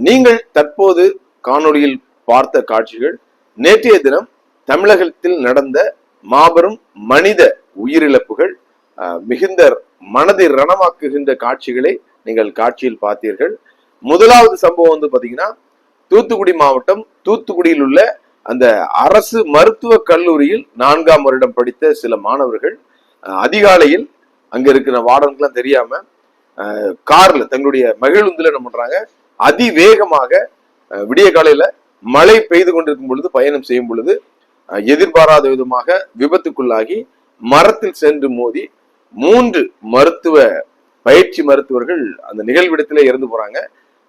நீங்கள் தற்போது காணொளியில் பார்த்த காட்சிகள் நேற்றைய தினம் தமிழகத்தில் நடந்த மாபெரும் மனித உயிரிழப்புகள், மிகுந்த மனதை ரணமாக்குகின்ற காட்சிகளை நீங்கள் காட்சியில் பார்த்தீர்கள். முதலாவது சம்பவம் பாத்தீங்கன்னா தூத்துக்குடி மாவட்டம் தூத்துக்குடியில் உள்ள அந்த அரசு மருத்துவக் கல்லூரியில் 4ஆம் வருடம் படித்த சில மாணவர்கள் அதிகாலையில் அங்க இருக்கிற வார்டனுக்குலாம் தெரியாம கார்ல தங்களுடைய மகிழுந்துல என்ன பண்றாங்க, அதிவேகமாக விடிய காலையில மழை பெய்து கொண்டிருக்கும் பொழுது பயணம் செய்யும் பொழுது எதிர்பாராத விதமாக விபத்துக்குள்ளாகி மரத்தில் சென்று மோதி 3 மருத்துவ பயிற்சி மருத்துவர்கள் அந்த நிகழ்விடத்திலே இறந்து போறாங்க.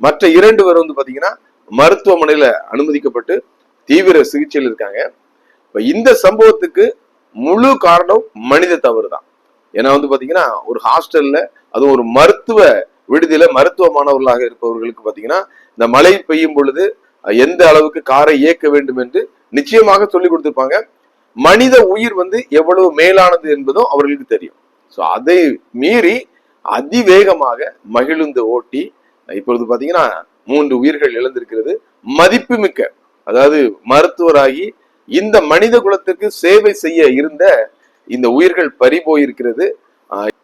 மற்ற 2 பேர் பாத்தீங்கன்னா மருத்துவமனையில அனுமதிக்கப்பட்டு தீவிர சிகிச்சையில் இருக்காங்க. இந்த சம்பவத்துக்கு முழு காரணம் மனித தவறு தான். ஏன்னா பாத்தீங்கன்னா ஒரு ஹாஸ்டல்ல, அதுவும் ஒரு மருத்துவ விடுதியில மருத்துவ மாணவர்களாக இருப்பவர்களுக்கு பாத்தீங்கன்னா இந்த மழை பெய்யும் பொழுது எந்த அளவுக்கு காரை இயக்க வேண்டும் என்று நிச்சயமாக சொல்லிக் கொடுத்திருப்பாங்க. மனித உயிர் எவ்வளவு மேலானது என்பதும் அவர்களுக்கு தெரியும். சோ அதை மீறி அதிவேகமாக மகிழுந்து ஓட்டி இப்பொழுது பாத்தீங்கன்னா 3 உயிர்கள் இழந்திருக்கிறது. மதிப்புமிக்க, அதாவது மருத்துவராகி இந்த மனித குலத்துக்கு சேவை செய்ய இருந்த இந்த உயிர்கள் பறி போயிருக்கிறது.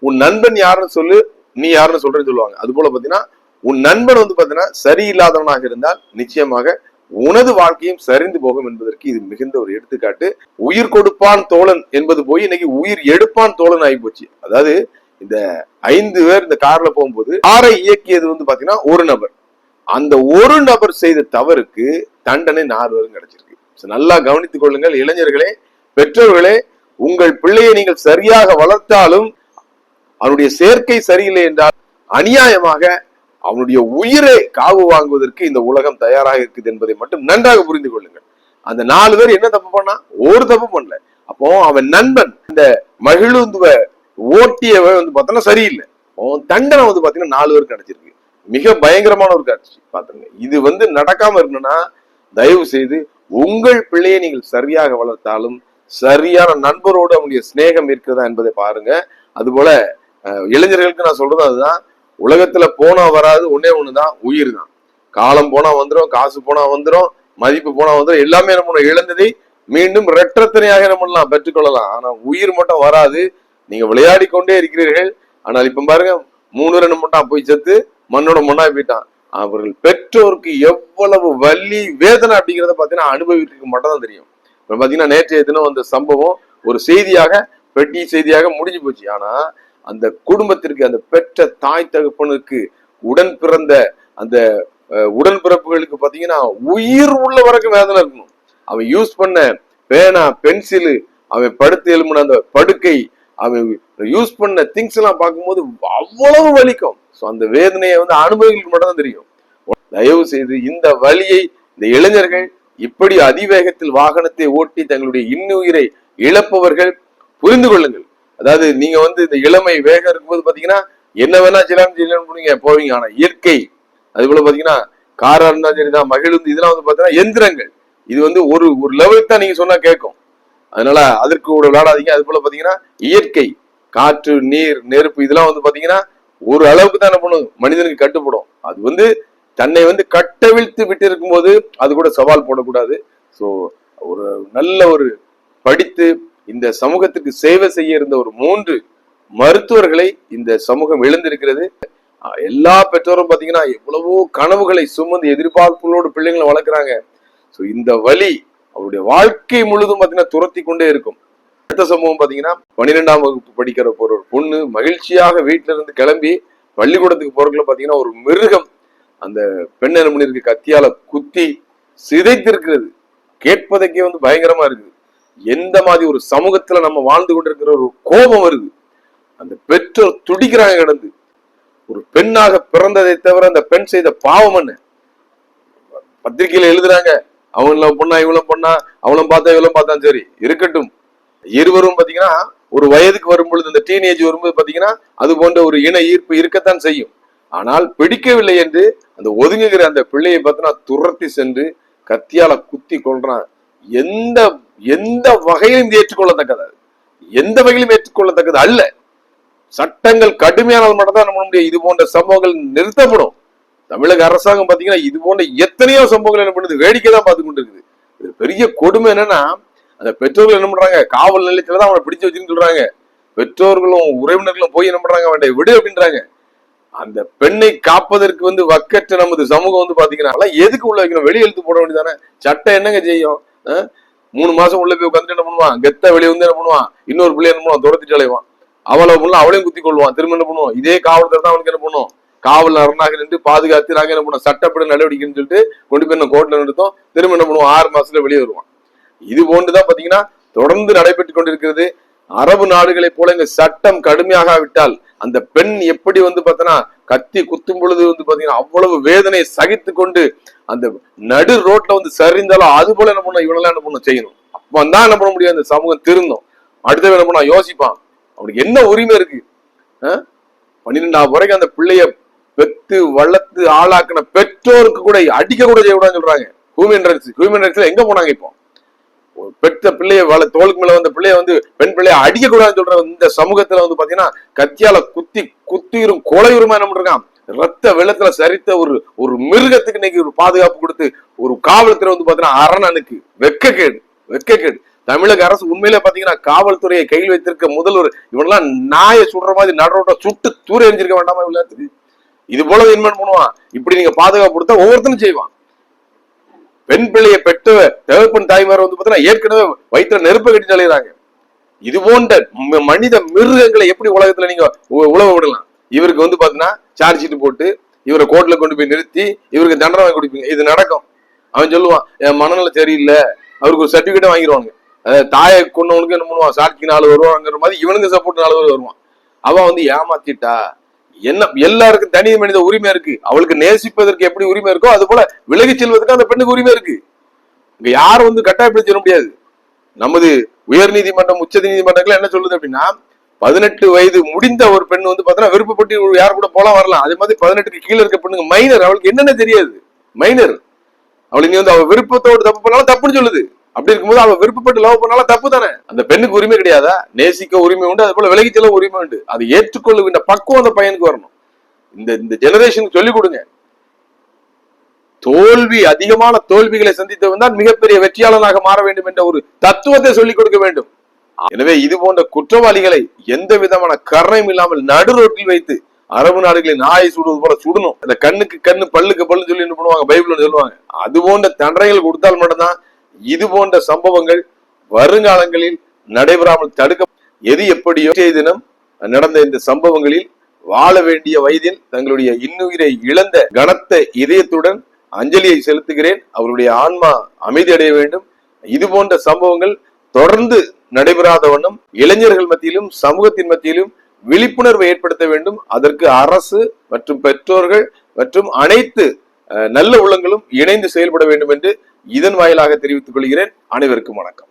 உன் நண்பன் யாருன்னு சொல்லு, நீ யாருன்னு சொல்றேன்னு சொல்லுவாங்க. அது போல பாத்தீங்கன்னா உன் நண்பன் பாத்தீங்கன்னா சரியில்லாதவனாக இருந்தால் நிச்சயமாக உனது வாழ்க்கையும் சரிந்து போகும் என்பதற்கு இது மிகுந்த ஒரு எடுத்துக்காட்டு. உயிர் கொடுப்பான் தோழன் என்பது போய் இன்னைக்கு உயிர் எடுப்பான் தோழன் ஆகி போச்சு. அதாவது இந்த 5 பேர் இந்த கார்ல போகும்போது காரை இயக்கியது பாத்தீங்கன்னா ஒரு நபர். அந்த ஒரு நபர் செய்த தவறுக்கு தண்டனை 4 பேரும் கிடைச்சிருக்கு. நல்லா கவனித்துக் கொள்ளுங்கள் இளைஞர்களே, பெற்றோர்களே. உங்கள் பிள்ளையை நீங்கள் சரியாக வளர்த்தாலும் அவனுடைய சேர்க்கை சரியில்லை என்றால் அநியாயமாக அவனுடைய உயிரை காவு வாங்குவதற்கு இந்த உலகம் தயாராக இருக்குது என்பதை மட்டும் நன்றாக புரிந்து கொள்ளுங்கள். அந்த 4 பேர் என்ன தப்பு பண்ணா? ஒரு தப்பு பண்ணல. அப்போ அவன் நண்பன் இந்த மகிழுந்துவ ஓட்டியவன் பார்த்தோன்னா சரியில்லை. தண்டனை பாத்தீங்கன்னா 4 பேருக்கு கிடைச்சிருக்கு. மிக பயங்கரமான ஒரு காட்சி பாத்துங்க. இது நடக்காம இருக்கணும்னா தயவு செய்து உங்கள் பிள்ளையை நீங்கள் சரியாக வளர்த்தாலும் சரியான நண்பரோடு அவனுடைய சிநேகம் இருக்கிறதா என்பதை பாருங்க. அதுபோல இளைஞர்களுக்கு நான் சொல்றது அதுதான். உலகத்துல போனா வராது ஒன்னே ஒண்ணுதான், உயிர் தான். காலம் போனா வந்துடும், காசு போனா வந்துடும், மதிப்பு போனா வந்துடும். எல்லாமே நம்ம இழந்ததை மீண்டும் இரட்டத்தனையாக நம்ம பெற்றுக்கொள்ளலாம். ஆனா உயிர் மட்டும் வராது. நீங்க விளையாடி கொண்டே இருக்கிறீர்கள். ஆனால் இப்ப பாருங்க 3 ரன் மட்டும் போய் செத்து மண்ணோட மண்ணா போயிட்டான். அவர்கள் பெற்றோருக்கு எவ்வளவு வலி வேதனை அப்படிங்கிறத பாத்தீங்கன்னா அனுபவிக்க மட்டும் தான் தெரியும். இப்ப பாத்தீங்கன்னா நேற்றைய தினம் அந்த சம்பவம் ஒரு செய்தியாக, பெட்டி செய்தியாக முடிஞ்சு போச்சு. ஆனா அந்த குடும்பத்திற்கு, அந்த பெற்ற தாய் தகப்பனுக்கு, உடன் பிறந்த அந்த உடன்பிறப்புகளுக்கு பாத்தீங்கன்னா உயிர் உள்ள வரைக்கும் வேதனை இருக்கணும். அவன் யூஸ் பண்ண பேனா, பென்சிலு, அவன் படுத்து எழுமுன அந்த படுக்கை, அவன் யூஸ் பண்ண திங்ஸ் எல்லாம் பார்க்கும்போது அவ்வளவு வலிக்கும். அந்த வேதனையை அனுபவிகளுக்கு மட்டும் தான் தெரியும். தயவு செய்து இந்த வலியை இந்த இளைஞர்கள், இப்படி அதிவேகத்தில் வாகனத்தை ஓட்டி தங்களுடைய இன்னுயிரை இழப்பவர்கள் புரிந்து கொள்ளுங்கள். அதாவது நீங்க இந்த இளமை வேகம் இருக்கும்போது பாத்தீங்கன்னா என்ன வேணா சில போவீங்க. ஆனா இயற்கை, அது போல பாத்தீங்கன்னா காரா இருந்தாலும் சரிதான், மகிழுந்து, இதெல்லாம் பாத்தீங்கன்னா எந்திரங்கள். இது ஒரு லெவலுக்கு தான் நீங்க சொன்னா கேட்கும். அதனால அதற்கு ஒரு விளையாடாதீங்க. அது போல பாத்தீங்கன்னா இயற்கை, காற்று, நீர், நெருப்பு, இதெல்லாம் பாத்தீங்கன்னா ஒரு அளவுக்கு தான் என்ன பண்ணும், மனிதனுக்கு கட்டுப்படும். அது தன்னை கட்டவிழ்த்து விட்டு இருக்கும் போது அது கூட சவால் போடக்கூடாது. சோ ஒரு நல்ல ஒரு படித்து இந்த சமூகத்துக்கு சேவை செய்ய இருந்த ஒரு 3 மருத்துவர்களை இந்த சமூகம் இழந்திருக்கிறது. எல்லா பெற்றோரும் பாத்தீங்கன்னா எவ்வளவோ கனவுகளை சுமந்து எதிர்பார்ப்புகளோடு பிள்ளைங்களை வளர்க்குறாங்க. சோ இந்த வலி அவருடைய வாழ்க்கை முழுதும் பாத்தீங்கன்னா துரத்தி கொண்டே இருக்கும். அடுத்த சம்பவம் பாத்தீங்கன்னா 12ஆம் வகுப்பு படிக்கிற ஒரு பொண்ணு மகிழ்ச்சியாக வீட்டுல இருந்து கிளம்பி பள்ளிக்கூடத்துக்கு போறதுல பாத்தீங்கன்னா ஒரு மிருகம் அந்த பெண் என்ன பண்ணிருக்கு, கத்தியால குத்தி சிதைத்திருக்கிறது. கேட்பதற்கே பயங்கரமா இருக்குது. எந்த மாதிரி ஒரு சமூகத்துல நம்ம வாழ்ந்து கொண்டிருக்கிற ஒரு கோபம் வருது. அந்த பெற்றோர் துடிக்கிறாங்க கிடந்து. ஒரு பெண்ணாக பிறந்ததை தவிர அந்த பெண் செய்த பாவம் என்ன? பத்திரிகையில எழுதுறாங்க, அவங்களும் பொண்ணா இவளும் பொண்ணா, அவளும் பார்த்தா இவளும் பார்த்தான், சரி இருக்கட்டும். இருவரும் பாத்தீங்கன்னா ஒரு வயதுக்கு வரும்பொழுது, இந்த டீனேஜ் வரும்போது பாத்தீங்கன்னா அது போன்ற ஒரு இன ஈர்ப்பு இருக்கத்தான் செய்யும். ஆனால் பிடிக்கவில்லை என்று அந்த ஒதுங்குகிற அந்த பிள்ளையை பார்த்தீங்கன்னா துரத்தி சென்று கத்தியால குத்தி கொள்றான். எந்த வகையிலும் ஏற்றுக்கொள்ளத்தக்கது, எந்த வகையிலும் ஏற்றுக்கொள்ளத்தக்கது அல்ல. சட்டங்கள் கடுமையானது மட்டும் தான் நம்மளுடைய இது போன்ற சம்பவங்கள் நிறுத்தப்படும். தமிழக அரசாங்கம் பாத்தீங்கன்னா இது போன்ற எத்தனையோ சம்பவங்கள் என்ன பண்ணுது, வேடிக்கை தான் பார்த்து கொண்டு இருக்குது. இது பெரிய கொடுமை என்னன்னா, அந்த பெற்றோர்கள் என்ன பண்றாங்க, காவல் நிலையத்துலதான் அவனை பிடிச்சு வச்சுன்னு சொல்றாங்க. பெற்றோர்களும் உறவினர்களும் போய் என்ன பண்றாங்க, அவனை விடு அப்படின்றாங்க. அந்த பெண்ணை காப்பதற்கு வக்கற்ற நமது சமூகம் பாத்தீங்கன்னா எதுக்கு உள்ள வைக்கணும், வெளியே எழுத்து போட வேண்டியதானே. சட்டம் என்னங்க செய்யும்? 3 மாசம் உள்ள போய் உட்காந்துட்டு என்ன பண்ணுவான், கெத்த வெளியே என்ன பண்ணுவான், இன்னொரு பிள்ளை என்ன பண்ணுவான், துரத்திட்டு அலைவான். அவளையும் குத்தி கொள்வான். திரும்ப என்ன பண்ணுவோம், இதே காவல்துறை தான் அவனுக்கு என்ன பண்ணும், காவல் அரணாக நின்று பாதுகாத்து நாங்க என்ன பண்ணுவோம், சட்டப்படி நடவடிக்கைன்னு சொல்லிட்டு கொண்டு போய் நம்ம கோர்ட்ல நிறுத்தோம். திரும்ப என்ன பண்ணுவோம், 6 மாசத்துல வெளியே வருவான். இது போன்றுதான் பாத்தீங்கன்னா தொடர்ந்து நடைபெற்றுக் கொண்டிருக்கிறது. அரபு நாடுகளை போல இங்க சட்டம் கடுமையாகாவிட்டால் அந்த பெண் எப்படி பார்த்தனா கத்தி குத்தும் பொழுது பாத்தீங்கன்னா அவ்வளவு வேதனை சகித்து கொண்டு அந்த நடு ரோட்ல சரிந்தாலும் அது போல என்ன பண்ணும், இவனெல்லாம் என்ன பண்ணும் செய்யணும். அப்பதான் என்ன பண்ண முடியும், அந்த சமூகம் திருந்தும். அடுத்த என்ன பண்ணா யோசிப்பான், அவனுக்கு என்ன உரிமை இருக்கு. 12ஆவது வரைக்கும் அந்த பிள்ளைய பெத்து வளர்த்து ஆளாக்குன பெற்றோருக்கு கூட அடிக்க கூட செய்யக்கூடாதுன்னு சொல்றாங்க. ஹியூமன் ரைட்ஸ்ல எங்க போனாங்க? இப்போ பெற்ற பிள்ளைய தோளுக்கு மேல வந்த பிள்ளைய பெண் பிள்ளைய அடிக்க கூடாதுன்னு சொல்ற இந்த சமூகத்துல பாத்தீங்கன்னா கத்தியால குத்திரும் கொலையுரிமா என்ன பண்றான், ரத்த வெள்ளத்துல சரித்த ஒரு மிருகத்துக்கு இன்னைக்கு ஒரு பாதுகாப்பு கொடுத்து ஒரு காவல்துறை பாத்தீங்கன்னா அரணனுக்கு வெக்கக்கேடு. தமிழக அரசு உண்மையிலே பாத்தீங்கன்னா காவல்துறையை கையில் வைத்திருக்க முதல்வர் இவனெல்லாம் நாயை சுடுற மாதிரி நடுரோட்ட சுட்டு தூர எரிஞ்சிருக்க வேண்டாமா? இவ்வளவு இது போல இன்வென்ட் பண்ணுவான். இப்படி நீங்க பாதுகாப்பு கொடுத்தா ஒவ்வொருத்தரும் செய்வான். பெண் பிள்ளையை பெற்ற தகப்பன் தாய்மார் பாத்தீங்கன்னா ஏற்கனவே வயிற்றுல நெருப்ப கட்டி அலைகிறாங்க. இது போன்ற மனித மிருகங்களை எப்படி உலகத்துல நீங்க உழவ விடலாம்? இவருக்கு பாத்தீங்கன்னா சார்ஜ் ஷீட் போட்டு இவரை கோர்ட்ல கொண்டு போய் நிறுத்தி இவருக்கு தண்டனை வாங்கி கொடுப்பீங்க. இது நடக்கும். அவன் சொல்லுவான், என் மனநிலை சரியில்லை, அவருக்கு ஒரு சர்டிபிகேட் வாங்கிடுவாங்க. தாயை கொண்டவனுக்கு என்ன பண்ணுவான், சாட்சிக்கு 4 வருவாங்கிற மாதிரி இவனுக்கு சப்போர்ட் 4 பேர் வருவான். அவன் ஏமாத்திட்டா என்ன, எல்லாருக்கும் தனி மனித உரிமை இருக்கு. அவளுக்கு நேசிப்பதற்கு எப்படி உரிமை இருக்கோ அது போல விலகி செல்வதற்கு அந்த பெண்ணுக்கு உரிமை இருக்கு. இங்க யாரும் கட்டாயப்படுத்த முடியாது. நமது உயர் நீதிமன்றம் உச்ச நீதிமன்றங்கள் என்ன சொல்லுது அப்படின்னா, 18 வயது முடிந்த ஒரு பெண் பாத்தீங்கன்னா விருப்பப்பட்டு யாரு கூட போலாம் வரலாம். அதே மாதிரி 18க்கு கீழே இருக்க பெண்ணுங்க மைனர், அவளுக்கு என்னென்ன தெரியாது, மைனர். அவளுக்கு அவ விருப்பத்தோடு தப்பு பண்ணாலும் தப்புன்னு சொல்லுது. அப்படி இருக்கும்போது அவ விருப்பப்பட்டு லவ் பண்ணாலும் தப்பு தானே. அந்த பெண்ணுக்கு உரிமை கிடையாதா? நேசிக்க உரிமை உண்டு, அது போல விலகி செல்ல உரிமை உண்டு. அதை ஏற்றுக்கொள்ளுகின்ற பக்குவம் அந்த பையனுக்கு வரணும். இந்த ஜெனரேஷனுக்கு சொல்லிக் கொடுங்க. அதிகமான தோல்விகளை சந்தித்தவன் தான் மிகப்பெரிய வெற்றியாளனாக மாற வேண்டும் என்ற ஒரு தத்துவத்தை சொல்லிக் கொடுக்க வேண்டும். எனவே இது போன்ற குற்றவாளிகளை எந்த விதமான கருணையும் இல்லாமல் நடு ரோட்டில் வைத்து அரபு நாடுகளில் நாயை சுடுவது போல சுடணும். அந்த கண்ணுக்கு கண்ணு பல்லுக்கு பல்லு சொல்லி என்ன பண்ணுவாங்க, பைபிள் சொல்லுவாங்க. அது போன்ற தண்டனைகள் கொடுத்தால் மட்டும்தான் இது போன்ற சம்பவங்கள் வருங்காலங்களில் நடைபெறாமல் தடுக்க. எது எப்படியோ தினம் நடந்த இந்த சம்பவங்களில் வாழ வேண்டிய வயதில் தங்களுடைய இன்னுயிரை இழந்த கனத்த இதயத்துடன் அஞ்சலியை செலுத்துகிறேன். அவருடைய ஆன்மா அமைதி அடைய வேண்டும். இது போன்ற சம்பவங்கள் தொடர்ந்து நடைபெறாத வண்ணம் இளைஞர்கள் மத்தியிலும் சமூகத்தின் மத்தியிலும் விழிப்புணர்வை ஏற்படுத்த வேண்டும். அதற்கு அரசு மற்றும் பெற்றோர்கள் மற்றும் அனைத்து நல்ல உள்ளங்களும் இணைந்து செயல்பட வேண்டும் என்று இதன் வாயிலாக தெரிவித்துக் கொள்கிறேன். அனைவருக்கும் வணக்கம்.